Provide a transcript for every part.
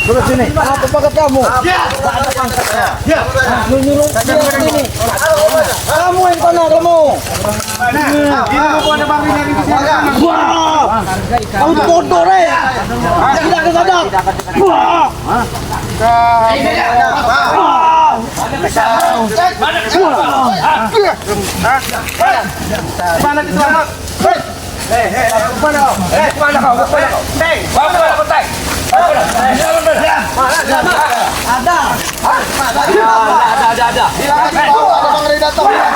Turun sini. Apa paket kamu? Ya. Ada pangkatnya. Ya. Nyuruh sini. Kamu yang sana kamu. Ini mau ada bang dari sini. Wah. Kamu bodoh deh. Tidak kesadar. Wah. Mana itu anak? Mana kau? Mana kau? Hei, bawa kotak. Ada. Ada. Ada bang Ray datang. Mana?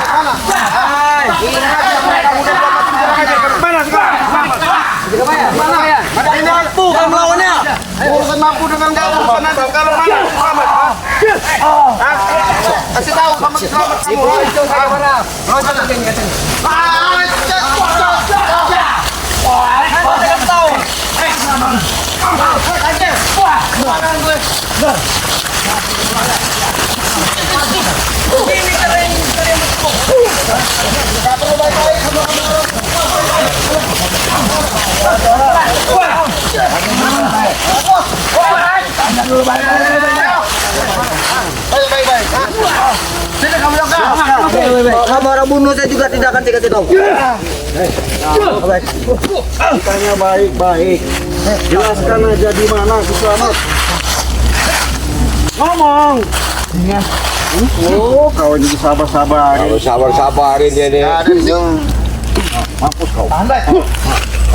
Mana ya? Ini mampu kamu lawannya. Urusan mampu dengan urusan nanti kalau mana selamat. Kasih tahu sama selamat kamu. Itu saya mana? Baik. Sini kamu yang Kamu orang bunuh saya juga tidak akan saya kasih tahu. Tanya baik-baik. Jelaskan aja di mana Selamat. Ngomong. Oh, kau ini sabar-sabar. Sabar-sabarin dia nih. Mampus kau.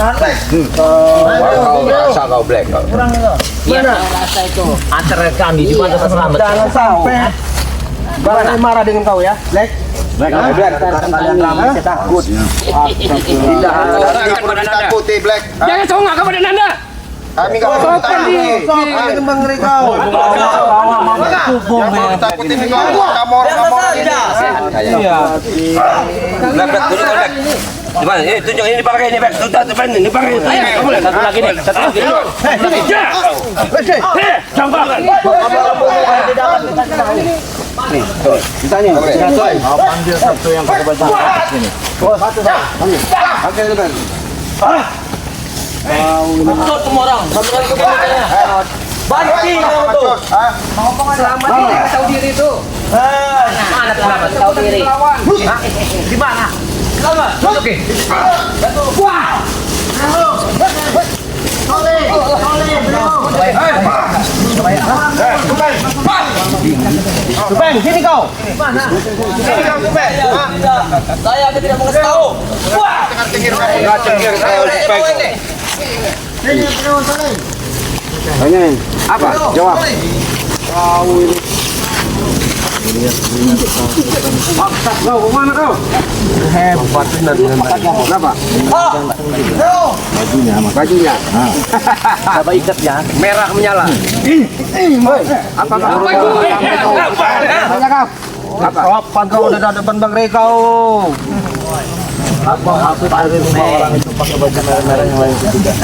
tahan baik. Kau rasa kau black. Mana? Rasa itu. Antara kami di Pantai Selamat. Jangan sampai barang marah dengan kau ya, Black. Kalian ramai saya takut. Tidak ada takuti Black. Jangan songak kepada Nanda. Kami enggak mau takuti Bang Ray kau. Jangan takuti kau. Kamu orang Iya. Black dulu kau black. Di mana? Tunjuk ini pakai ini black. Ini pakai. Kamu lihat satu lagi nih. Satu lagi. Jangan. Nih, tuh. Ditanya. Panggil satu yang pakai baju atas sini. Oh, satu. Oke, teman. Betul semua orang. Sampai ke bawahnya. Banting kamu tuh. Selamat ini tahu diri itu. Mana selamat tahu diri? Di mana? Selamat. Oke. Wah. Subeng, sini kau. Mana? Sini kau Subeng. Saya tidak mau kasih tahu. Wah. Enggak cengir kau black. Tanyain. Apa? Jawab. Maksud kau kemana kau? Hebat benar. Kenapa? Bajunya. Coba ikatnya. Merah menyala. Apa kau? Tanya kau. Kapan kau udah ada depan Bang Ray kau? Apa maksud dari rumah orang itu pakai baju merah-merah yang lain tidak?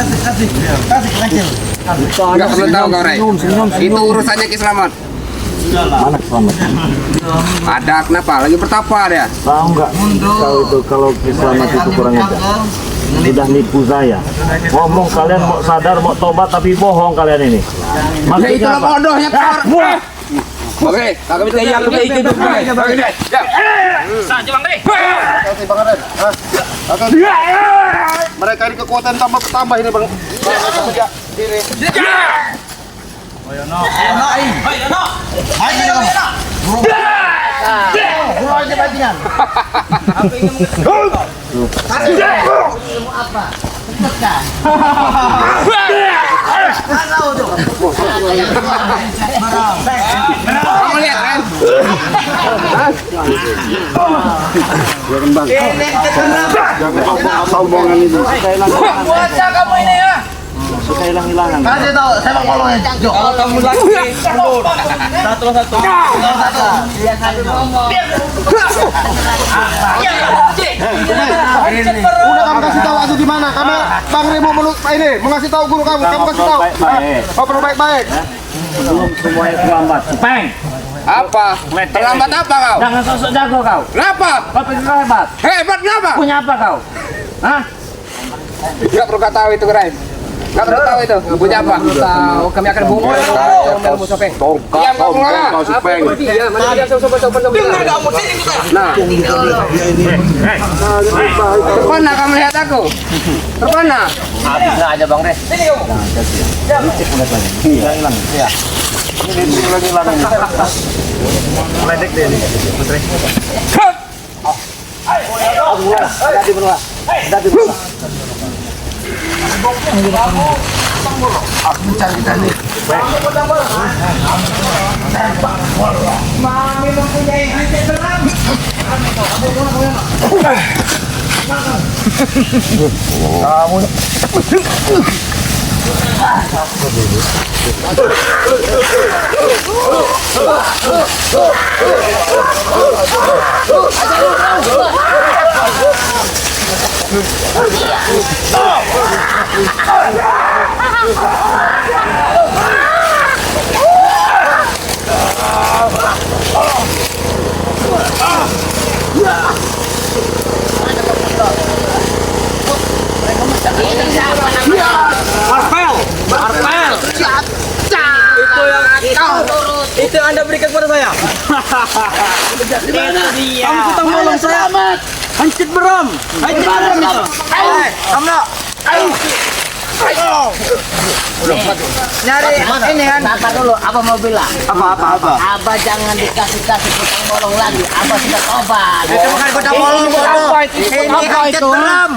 Enggak perlu tahu kau Ray. Itu urusannya Ki Selamat. Mana Selamat? Ada kenapa? Lagi bertapa dia. Tahu nggak? Kau itu kalau Selamat itu kurang ajar. Sudah nipu saya. Ngomong kalian mau sadar mau tobat tapi bohong kalian ini. Ya Maksudnya itulah apa? bodohnya kau. Oke, kagak bisa yang kita itu dulu. Saja Bang Ray. Mereka ini kekuatan tambah ini Bang. Ini. Kamu lihat kan? Jangan sombongan itu. Baca kamu ini ya. Suka hilang-hilangan. Kasih tahu, saya mau ngomongin. Kalau kamu lagi mundur. Satu. Udah kamu kasih tahu aku di mana? Kamu Bang Ray mau ini, mau ngasih tahu guru kamu. Kamu kasih tahu. Oh, perlu baik-baik. Belum semuanya terlambat. Peng. Apa? Terlambat apa kau? Jangan sosok jago kau. Kenapa? Kau pikir kau hebat. Hebat kenapa? Punya apa kau? Hah? Enggak perlu kau tahu itu Ray. Nggak perlu tahu itu. Punya apa? Tahu. Kami akan bungkul. Tahu. Sopeng. Iya, Pak Pengelola. Apa itu dia? Mana dia sopan-sopan. Dengar kamu sini kita. Nah. Terpana kamu lihat aku. Terpana. Habis nggak aja Bang Deh. Sini kamu. Hilang. Iya. Ini hilang. Meledek deh ini. Putri. Hati benua. Aku cari tadi. Mami mempunyai hati tenang. Kamu Itu yang Anda berikan kepada saya. Kamu tutang bolong saya. Hancur beram. Hancur beram itu. Kamu Nyari ini kan. Kata dulu, apa mau bilang? apa? Abah jangan dikasih kutang bolong lagi. Abah sudah tobat. Itu bukan kutang bolong, bodoh. Ini hancur beram.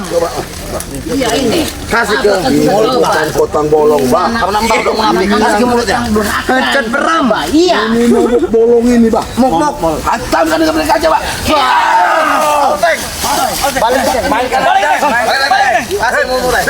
Iya ini. Kasih ke mulut bukan potong bolong, Bah. Kamu nambah dong kasih ke mulutnya. Hancur beram. Iya. Ini mulut bolong ini, Bah. Mok. Hantam kan dengan mereka aja Pak. Balik. Kasih mau mulai.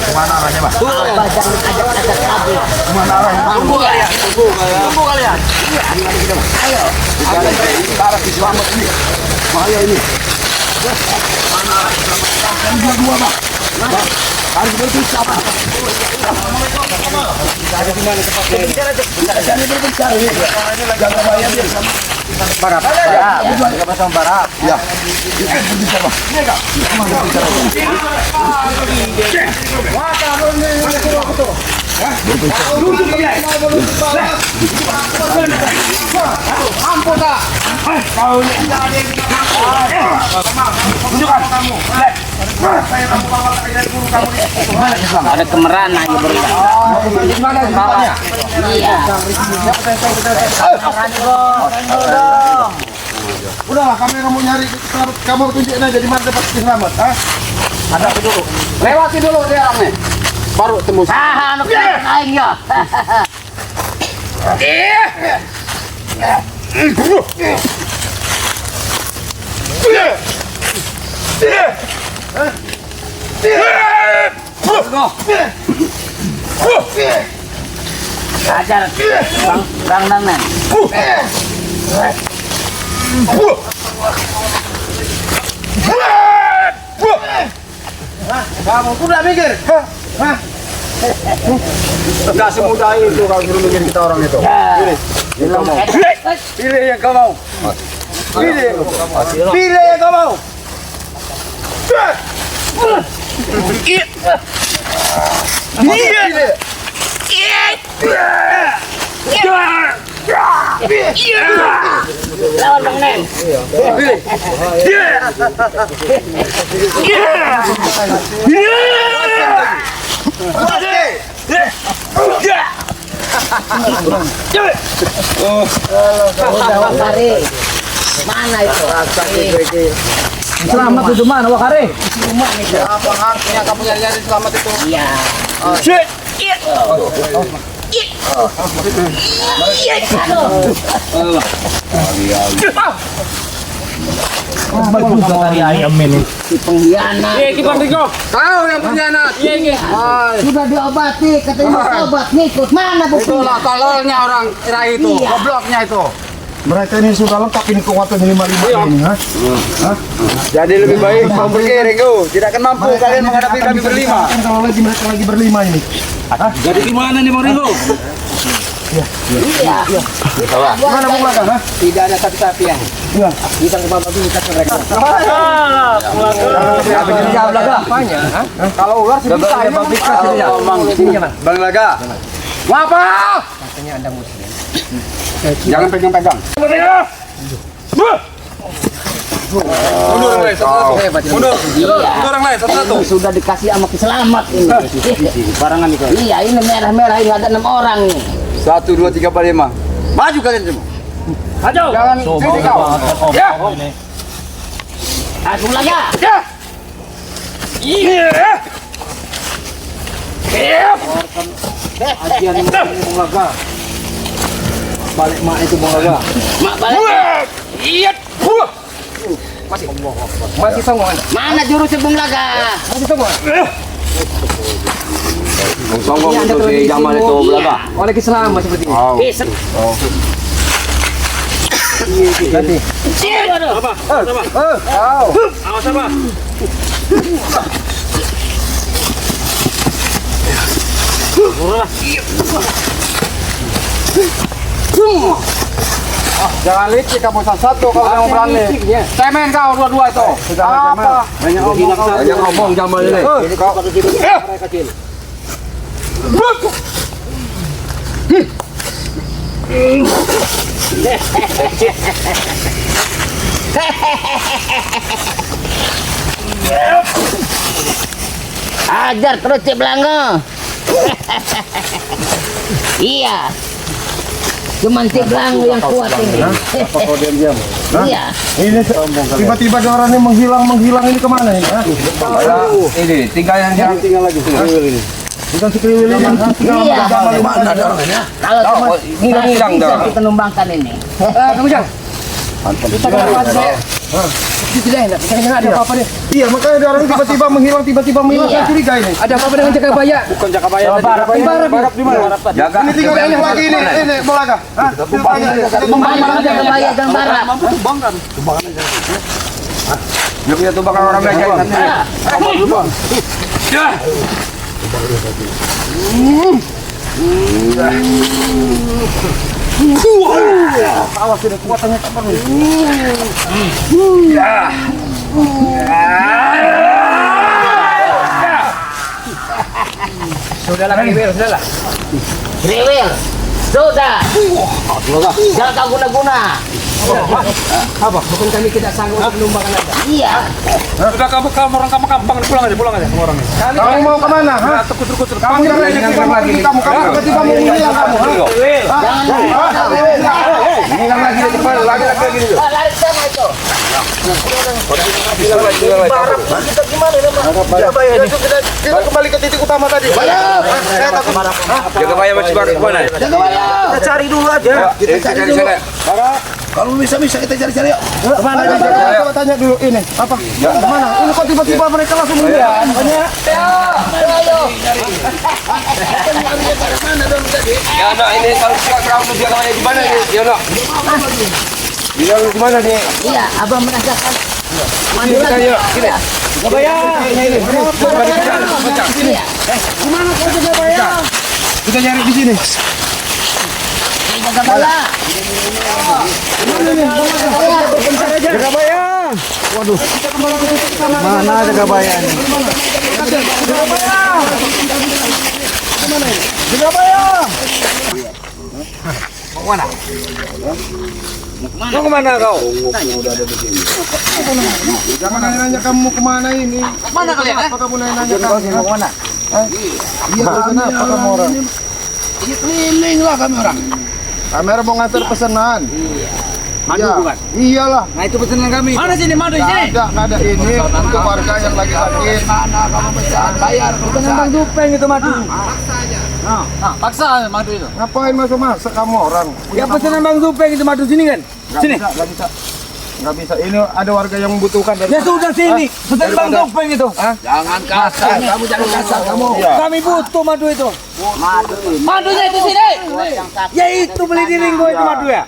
Mana arahnya, Pak? Abah jangan ajak-ajak lagi. Mana arahnya? Tunggu kalian. Ayo. Arah di selamat ini. Bahaya ini. Dua, Pak. Harus berbicara, Pak. Jaga bahaya dia. Barat. Ya, sama barat. Ya. Berbicara, Pak. Ada kemeran aja berita. Iya. Udahlah, kami mau nyari selamat. Kamu tunjukin aja di mana dapat selamat, ha? Hadapi dulu. Lewati dulu dia orangnya. Baru tembus. Ah, anak lain ya. Ajar bang Danan. Kamu udah mikir? Hah? Gak semudah itu kalau suruh mikir kita orang itu. Pilih yang kau mau. Pilih yang kau mau. Lawan Bang Nen. Udah Wakari. Mana itu? Selamat itu mana Wakari? Cuma itu. Apa artinya kamu nyari selamat itu? Iya. Pengkhianat. Kau yang pengkhianat. Sudah diobati, katanya mau obat ngikut. Mana buktinya? Itulah tololnya orang Ira itu, Iya. gobloknya itu. Mereka ini sudah lengkap ini kekuatan 55 ini, ha? Jadi lebih baik kau berkering kau. Tidak akan mampu kalian menghadapi kami berlima. Kalau lagi mereka lagi berlima ini. Jadi gimana nih Moringo? Gimana Bung Laga, ha? Tidak ada tapi-tapian. Iya. Kita ke bawah kita ke mereka. Apanya? Kalau ular sih bisa ya, Bang Laga. Ngapa? Katanya Anda muslim. Jangan pegang-pegang. Mundur, orang lain satu-satu. Ini sudah dikasih sama selamat ini. Barangan itu. Iya, ini merah-merah ini ada 6 orang nih. 1, 2, 3, 4, 5. Maju kalian semua. Maju. Jangan sini kau. Ya. Aku lagi. Ya. Iya. Ajian ini Bung Laga. Balik mak itu Bung Laga. Mak balik. Iya. Masih songong Anda. Mana jurus Bung Laga? Masih songong. Songong untuk si Jamal itu Belaga. Oleh Islam seperti ini. Ganti. Apa? Awas apa? Jangan licik kamu satu kalau kamu berani. Cemen kau dua-dua itu. Apa? Banyak ngomong Jamal ini. Ajar terus Cik Belanga. Iya. Cuman Cik Belanga yang kuat ini. kau diam-diam. Iya. Ini tiba-tiba ada orang yang menghilang ini kemana ini? Ha? Ini tinggal yang tinggal lagi ini. Bukan sekeliling ini. Iya. Mana ada orangnya? Kalau cuma hilang bisa dah. kita numbangkan ini. Kamu jangan. Kita tidak enak. Jangan ada apa-apa nih. Iya, makanya ada orang tiba-tiba menghilang, Iya. saya curiga ini. Ada apa-apa dengan Jakabaya? Bukan Jakabaya. Barap di mana? Jaga. Ini tinggal ini lagi ini Bung Laga. Hah? Banyak yang kebaya dan barat. Dia punya tumbakan orang lain nanti. Ya. Awas ini kuatannya tak perlu. Sudahlah Rewel, sudahlah. Rewel. Sudah. Jangan kau guna-guna. Apa? Bukan kami tidak sanggup untuk menumbangkan Anda. Iya. Sudah kamu orang kampung pulang aja semua orangnya. Kamu mau kemana? Hah? Kamu jangan tiba-tiba mau pergi kamu tiba-tiba mau menghilang kamu. Hilang lagi di depan, lagi gitu. Lari sama itu. Kita kembali ke titik utama tadi. Jakabaya masih baru kemana? Kita cari dulu aja. Kita cari sana. Kalau bisa kita cari-cari yuk. Kemana? Coba tanya dulu ini. Apa? Kemana? Ini kok tiba-tiba mereka langsung menghilang? Ya nak ini kalau sekarang dia Jakabaya di mana ini? Ya nak. Dia di mana nih? Iya, abang merasakan. Mandi Kita lagi. yuk, sini. Iya. Gimana kau Jakabaya? Kita nyari di sini. Jakabaya. Jakabaya. Waduh. Mana Jakabaya ini? Jakabaya. Mau kemana kau? Jangan nanya kamu mau kemana ini? Mana kalian? Apa kamu nanya kamu mau kemana? Iya, kenapa kamu orang? Keliling lah kami orang. Kamera mau ngantar pesanan. Madu Iya. bukan? Iyalah. Nah itu pesanan kami. Mana sini madu sini? Nggak ada ini untuk warga yang lagi sakit. Mana kamu pesan bayar pesan. Bang Dupeng itu madu. Paksa madu itu. Ngapain masuk kamu orang? Ya pesanan Bang Dupeng itu madu sini kan? Sini. Nggak bisa. Nggak bisa. Ini ada warga yang membutuhkan. Ya sudah sini. Pesanan Bang Dupeng itu. Jangan kasar, kamu jangan kasar kamu. Kami butuh madu itu. Madu. Madunya itu sini. Ya itu beli di Ringgo itu madu ya.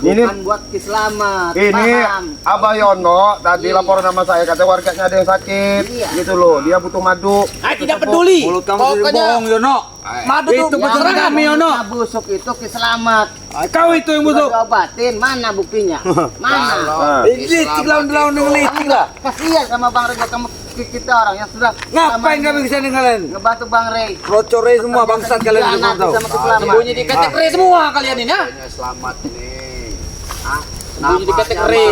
Ini Bukan buat kiselamat. ini paham? Abah Yono tadi laporan sama saya katanya warganya ada yang sakit Iya. gitu loh, dia butuh madu. Tidak peduli. Mulut kamu sendiri bohong, Yono. Madu Itu tuh pesan kami, Yono. Yang busuk itu kiselamat. Kau itu yang Udah busuk. diobatin, mana buktinya? Mana? Nah, Licik lawan-lawan dengan licik lah. Kasihan sama Bang Rey, kamu kita orang yang sudah Ngapain selama kami ini kesini kalian? ngebantu Bang Rey. Rocore semua bangsat kalian itu Anak tahu. sama kiselamat. Sembunyi di ketek re semua kalian ini ya. Selamat ini. Sembunyi di ketek re.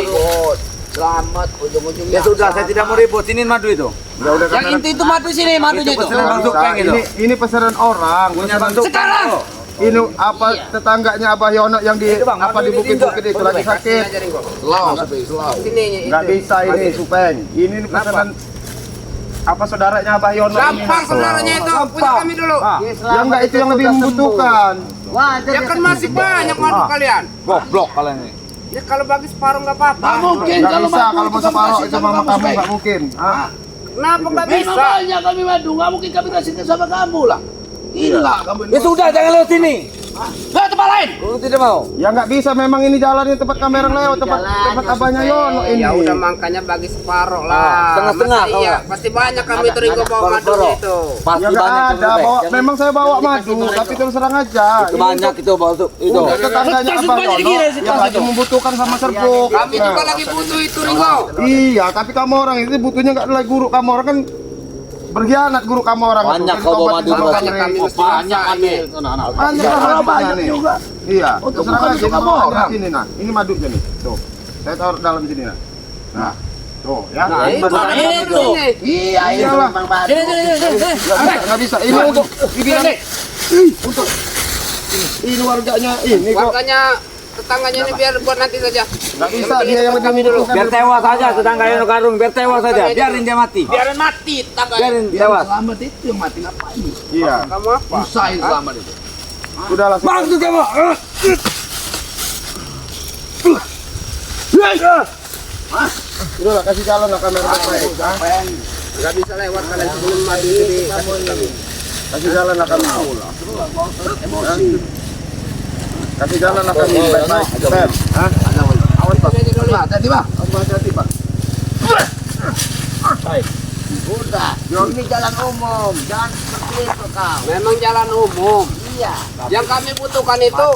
Selamat ujung-ujungnya. Ya sudah, saya tidak mau ribut. Ini madu itu. ya udah Yang inti itu madu sini, madunya itu. pesanan Bang Supeng itu. Ini pesanan orang. Punya Bang Supeng. Sekarang. Ini apa tetangganya Abah Yono yang di apa di bukit-bukit itu lagi sakit. Sini. Nggak bisa ini Supeng. Ini pesanan apa saudaranya Abah Yono ini. Gampang saudaranya itu, punya kami dulu. Ah, yang enggak itu yang lebih membutuhkan. Wajar Ya kan masih banyak madu kalian. Goblok kalian ini. Ya kalau bagi separuh nggak apa-apa. mungkin Nggak bisa kalau mau separuh itu mama kamu nggak mungkin. Ah, Kenapa nggak bisa? banyak kami madu, nggak mungkin kami kasih ke sama kamu lah. Gila kamu. Ya sudah, jangan lewat sini. Ke tempat lain. Lu tidak mau. ya nggak bisa memang ini jalannya tempat kamera lewat tempat Abahnya Yono ini. Ya udah makanya bagi separuh lah. setengah-setengah, Masa iya, kawan. pasti banyak kami terigu bawa madunya itu. Pasti Ya nggak banyak ada, Bang bawa, Supeng. memang saya bawa madu, tapi terus terang aja. Itu banyak itu Bang Supeng. Itu. Untuk tetangganya Abah Yono yang lagi membutuhkan sama serbuk. Kami Nah, juga lagi butuh itu Ringo. iya, tapi kamu orang itu butuhnya nggak lagi guru kamu orang kan berkhianat guru kamu orang. Banyak itu. kau bawa Obatin madu, sama Bang. Bang Rey. Kami mesti banyak ambil. Banyak lah banyak juga. Iya, untuk serang aja kamu orang. Ini nah, ini madunya nih. Tuh, saya taruh dalam sini nah. Nah, tuh ya. Itu. Iya, Iya lah. Nggak bisa. Ini untuk dibilang untuk ini warganya ini kok Warganya tetangganya ini biar buat nanti saja. nggak bisa dia yang lebih membutuhkan. Biar tewas saja tetangga Yono Karung, biar tewas saja. Biarin dia mati. Biarin mati tetangganya. Biarin tewas. Selamat itu yang mati ngapain? Iya, Kamu apa? Usahain selamat itu. udahlah. Bang tuh kamu. Udahlah kasih jalan lah kamera baik. Nggak bisa lewat kalian sebelum madu ini. Kasih jalan lah kami. Kasih jalan lah kami baik-baik. Pep, hah? Hati-hati, Bang. Hati-hati, Pak. Udah. Ini jalan umum, jangan seperti itu kau. Memang jalan umum. Iya. Yang kami butuhkan itu.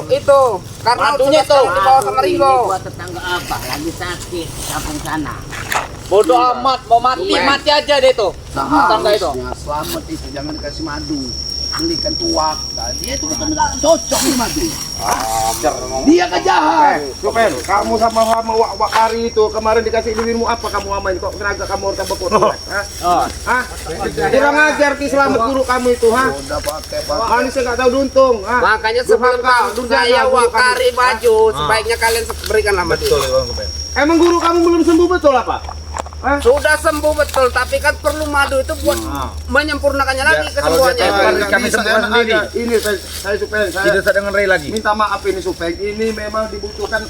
Karena Madunya sudah itu. dibawa sama Ini Ringo. buat tetangga Abah lagi sakit kampung sana. Bodoh amat, mau mati, mati aja deh itu. Tetangga itu. Selamat itu jangan dikasih madu. Belikan tuak. Nah, dia itu betul nggak cocok nih madu. Dia kejahat. Supel, kamu sama Wak Kari itu kemarin dikasih duitmu apa kamu amain kok tenaga kamu orang tambah kotor? Hah? Hah? Kurang ajar Ki selamat guru kamu itu, ha? Udah pakai Manusia nggak tahu duntung, ha? Makanya sebelum saya wakari baju, sebaiknya kalian berikanlah madu. Emang guru kamu belum sembuh betul apa? Hah? Sudah sembuh betul, tapi kan perlu madu itu buat menyempurnakannya lagi kesembuhannya. kami Bisa sembuhkan enak sendiri. aja. Ini saya Supel, saya Tidak usah dengan Ray lagi. minta maaf ini Supeng, ini memang dibutuhkan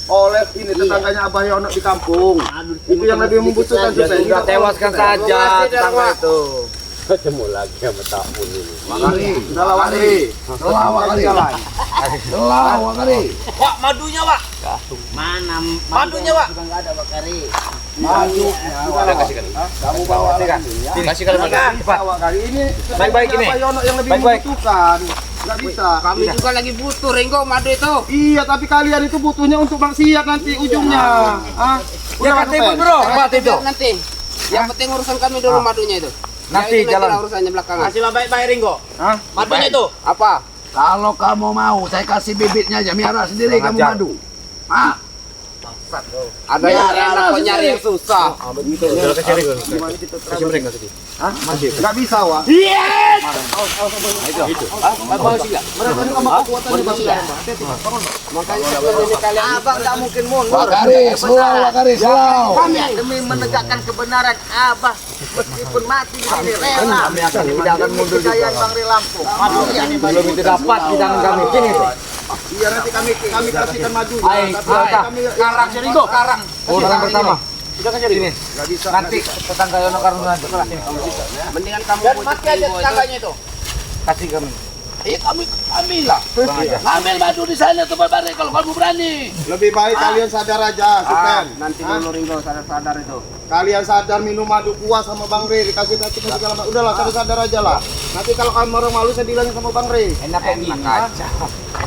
oleh ini tetangganya Abah Yono di kampung. Itu yang lebih membutuhkan Supeng. Sudah tewaskan saja tetangga itu. Udah lawan ini. Wak, madunya, Wak. mana Madunya, Wak. sudah nggak ada Bakari. Kamu bawa Kasih kalian makan. bawa kali ini. Baik-baik ini. Abah Yono yang lebih Baik-baik. membutuhkan. Nggak bisa. Kami juga lagi butuh Ringo madu itu. Iya, tapi kalian itu butuhnya untuk maksiat nanti ujungnya. Ah, Ya katanya bro, apa itu? Biar nanti. Yang penting urusan kami dulu madunya itu. Nanti Ya, itu jalan. lah urusannya belakangan. Kasihlah baik-baik Ringo. Hah? Madunya itu apa? Kalau kamu mau, saya kasih bibitnya aja, miara sendiri kamu madu. Ah, Ada yang enak kok nyari yang susah. Nggak bisa, Wak. Makanya sebelum ini kalian Abang nggak mungkin mundur. Bakari, selalu. Kami demi menegakkan kebenaran Abah, meskipun mati di sini rela. Tidak akan mundur di Kekayaan Bang Rey Lampung. Madunya nih, Belum itu dapat di tangan kami. Sini. Iya, nanti kami kasihkan maju. Ayo, kita. karang Ringo, karang. Urusan pertama. Sudah kan sini. Nanti tetangga Yono Karung nanti. Mendingan kamu bujuk Mati aja Ringo itu. tetangganya itu. Kasih kami. Kami lah. Ambil batu di sana tuh bareng kalau kamu berani. Lebih baik kalian sadar aja, Supen. Nanti dulu Ringo sadar itu. Kalian sadar minum madu kuah sama Bang Re, dikasih segala macam. Udahlah, sadar aja lah. Nanti kalau kamu orang malu saya bilangin sama Bang Re. Enak kayak gini.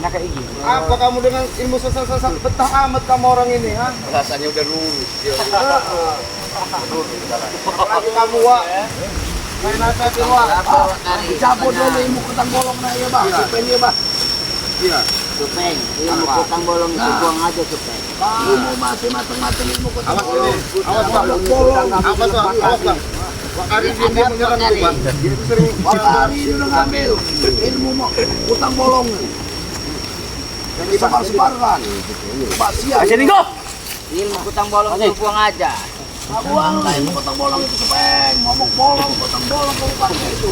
Enak kayak gini. Apa kamu dengan ilmu sesat betah amat kamu orang ini, ha? Rasanya udah lurus. Apalagi kamu, Wak. Main apa sih, Wak? Cabut dulu ilmu kutang bolong na ya, Bang. Supaya dia, Bang. Iya. Supeng, ilmu kutang bolong itu buang aja Supeng. Ilmu mateng-mateng ilmu kutang Awas bolong. ini. Awas, Bang. Awas, Bang. Awas, Bang. Wak Ari dia menyerang tuh, Bang. Dia tuh sering Hari ini udah ngambil ilmu kutang bolong nih. Yang disebar-sebarkan. Pak Siap. Ilmu kutang bolong itu buang aja. Buang lah ilmu kutang bolong itu Supeng. Ngomong bolong, kutang bolong kamu pakai itu.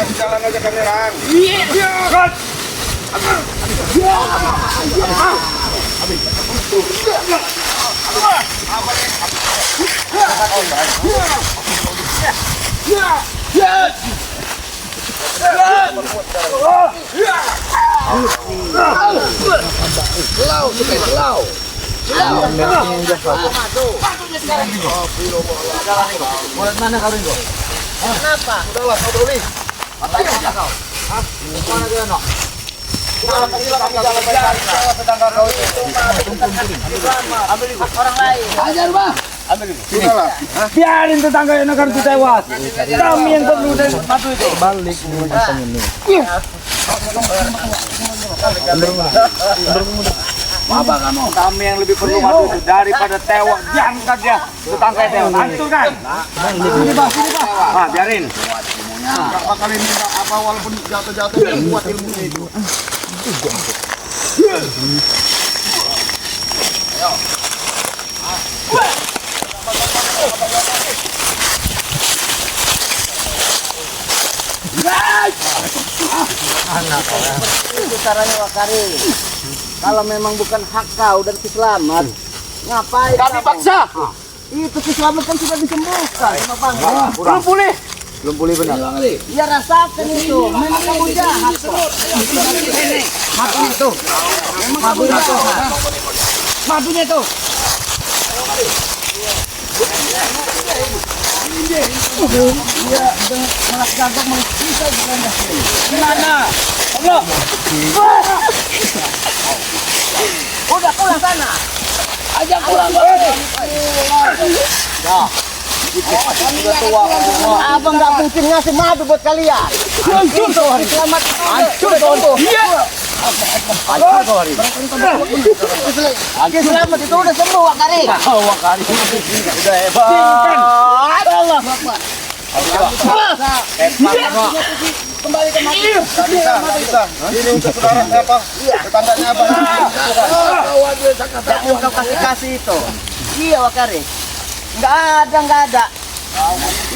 kasih jalan aja kameraan. Selau, Supeng, selau. Kenapa? Udahlah, kau dulu. Orang lain. Ajar, Bang. Sudahlah. Biarin tetangga yang akan tewas. Kami yang perlu dan batu itu. Balik. Apa kamu? Kami yang lebih perlu madu itu daripada tewas. Diangkat dia. Tetangga itu hancurkan. Sini, Bang, sini, Bang. Ah, biarin. Berapa kali minta apa walaupun jatuh-jatuh yang kuat ilmunya itu. Itu caranya Wakari. Kalau memang bukan hak kau dan Kiselamat, ngapain? Kami paksa. Itu Kiselamat kan sudah disembuhkan sama Bang. Belum pulih. Belum pulih benar. Ya rasakan itu. Memang kamu jahat kok. Madunya itu. Madunya itu. Madunya itu. Gimana? Allah. Udah pulang sana. Ajak pulang. Abang nggak mungkin ngasih madu buat kalian. Hancur tuh hari. Selamat. Hancur tuh. Iya. Hancur tuh hari. Selamat itu udah sembuh Wakari. Wakari. Udah hebat. Allah Akbar. Kembali ke mati. Nggak bisa. Ini untuk saudara apa? Tetangganya apa? Jangan kau kasih itu. Iya Wakari. Nggak ada.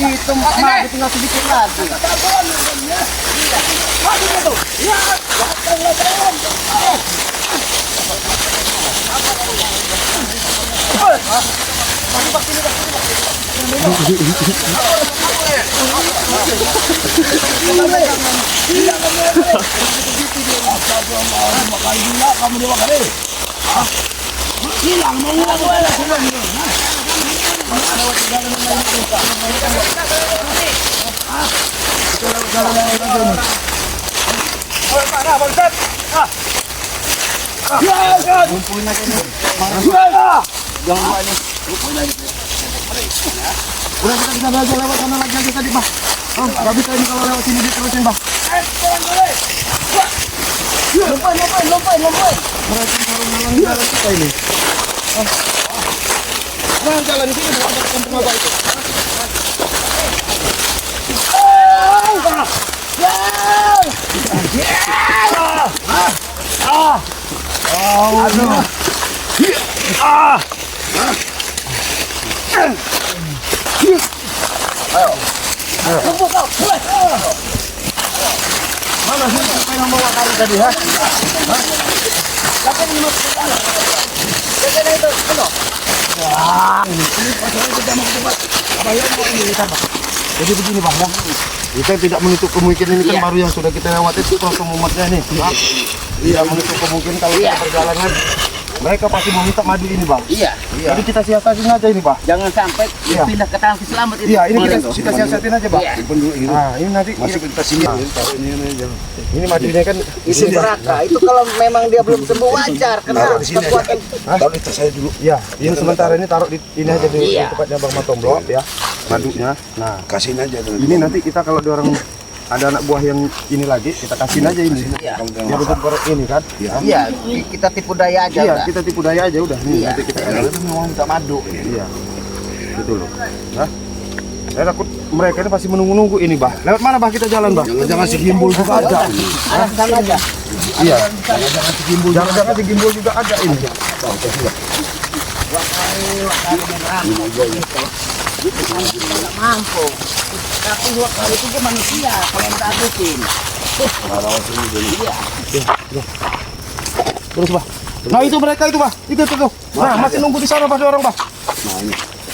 Itu madu tinggal sedikit lagi. Udah kita belajar lewat sana lagi aja tadi, Pak. Nggak bisa ini kalau lewat sini diterusin, Pak. Lupain. Mereka sarung halangi jalan kita ini. Nah, jalan sini bukan kampung apa itu. Mana sih siapa yang bawa kari tadi, ha? Jadi begini bang ya. Kita tidak menutup kemungkinan ini kan baru yang sudah kita lewati itu proses umatnya nih. Tidak menutup kemungkinan kalau kita perjalanan mereka pasti mau minta madu ini bang. Iya. Jadi kita siasatin aja ini bang. Jangan sampai pindah ke tangan selamat itu. Iya ini kita siasatin aja bang. Nah ini nanti Masuk ke sini. ini madunya kan Isi neraka itu kalau memang dia belum sembuh wajar karena kekuatan Taruh di tas saya dulu. ya ini sementara ini taruh di ini aja di Iya. tempatnya bang Matomblo ya madunya. Nah Kasihin aja dulu. ini nanti kita kalau ada orang ada anak buah yang ini lagi kita kasihin aja ini. Iya. Biar untuk korek ini kan. Iya, kita tipu daya aja Iya udah. kita tipu daya aja udah. Nih nanti kita Itu mau minta madu. iya gitu loh. Nah saya takut mereka ini pasti menunggu-nunggu ini bah. Lewat mana bah kita jalan bah? Jangan si gimbal juga ada. Arah sana aja. Iya. Jangan-jangan di gimbal juga ada ini. Nggak mampu. Tapi dua kali itu dia manusia kalau nggak habisin. Terus bah. Nah itu mereka itu bah. Itu tuh. Nah masih nunggu di sana bah orang bah.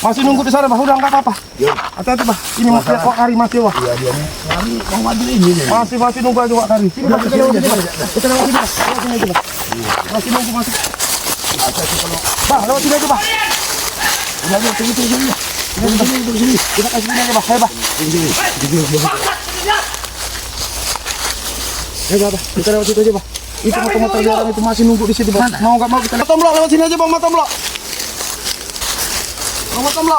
Masih nunggu di sana bah. Udah nggak apa-apa. Hati-hati bah. Ini masih Wak Kari masih wah. Mau madu ini. Masih nunggu aja Wak Kari. Sini bah kita lewat sini bah. Kita lewat sini bah. Lewat sini aja bah. Masih nunggu masih. Bah lewat sini aja bah. Udah sini. Kita kasih sini aja bah. Ayo bah. Ayo bah. Kita lewat situ aja bah. Itu motor-motor jalan itu masih nunggu di situ bah. Mau nggak mau kita lewat sini aja bang Matomblo. Bang Matomblo.